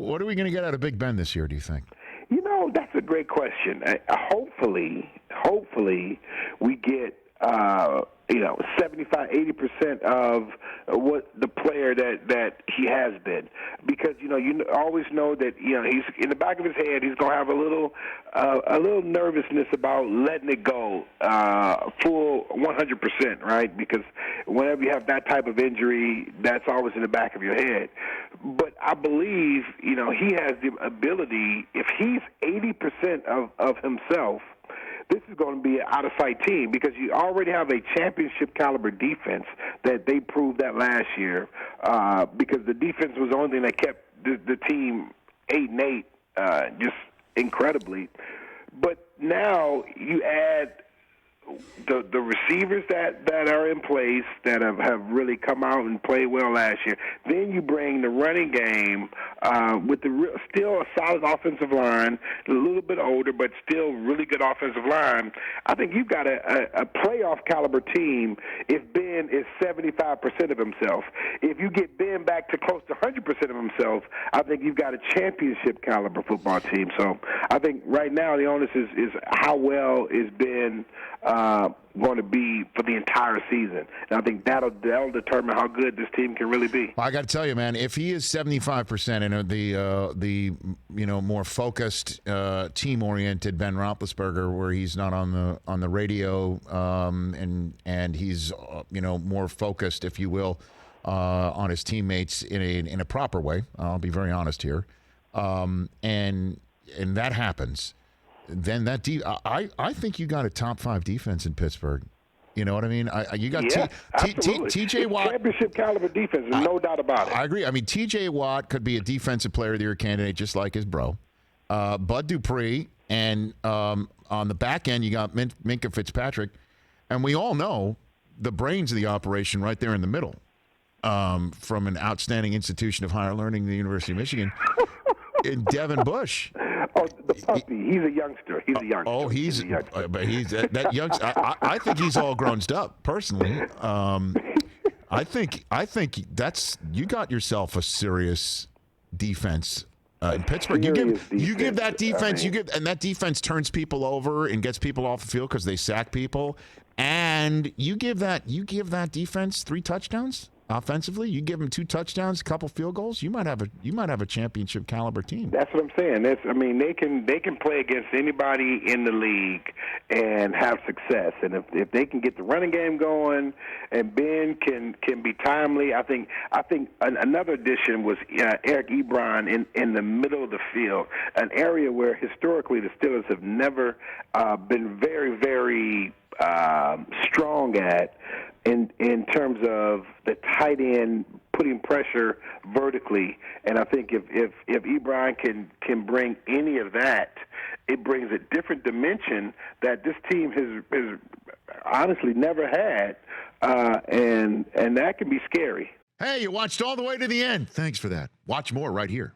what are we going to get out of Big Ben this year, do you think? That's a great question. Hopefully we get 75, 80% of what the player that he has been, because you always know that he's in the back of his head, he's gonna have a little nervousness about letting it go full 100%, right? Because whenever you have that type of injury, that's always in the back of your head. But I believe he has the ability, if he's 80% of himself, this is going to be an out-of-sight team, because you already have a championship-caliber defense that they proved that last year, because the defense was the only thing that kept the team 8-8 just incredibly. But now you add the receivers that are in place that have really come out and played well last year. Then you bring the running game with still a solid offensive line, a little bit older, but still really good offensive line. I think you've got a playoff caliber team if Ben is 75% of himself. If you get Ben back to close to 100% of himself, I think you've got a championship caliber football team. So I think right now the onus is how well is Ben going to be for the entire season. And I think that'll determine how good this team can really be. Well, I got to tell you, man, if he is 75% and the more focused, team-oriented Ben Roethlisberger, where he's not on the radio and he's more focused, if you will, on his teammates in a proper way. I'll be very honest here, and that happens. Then I think you got a top 5 defense in Pittsburgh. You know what I mean? You got T.J. Watt, championship caliber defense, no doubt about it. I agree. I mean, T.J. Watt could be a defensive player of the year candidate, just like his bro, Bud Dupree, and on the back end you got Minkah Fitzpatrick, and we all know the brains of the operation right there in the middle, from an outstanding institution of higher learning, the University of Michigan, in Devin Bush. Oh, the puppy. He's a youngster. He's a youngster. Oh, he's that youngster. I think he's all grown up, personally. I think that's, you got yourself a serious defense in Pittsburgh. You give that defense, and that defense turns people over and gets people off the field because they sack people. And you give that defense 3 touchdowns. Offensively, you give them 2 touchdowns, a couple field goals, you might have a championship caliber team. That's what I'm saying. They can play against anybody in the league and have success. And if they can get the running game going, and Ben can be timely, I think another addition was Eric Ebron in the middle of the field, an area where historically the Steelers have never been very, very strong at. In terms of the tight end putting pressure vertically, and I think if Ebron can bring any of that, it brings a different dimension that this team has honestly never had, and that can be scary. Hey, you watched all the way to the end. Thanks for that. Watch more right here.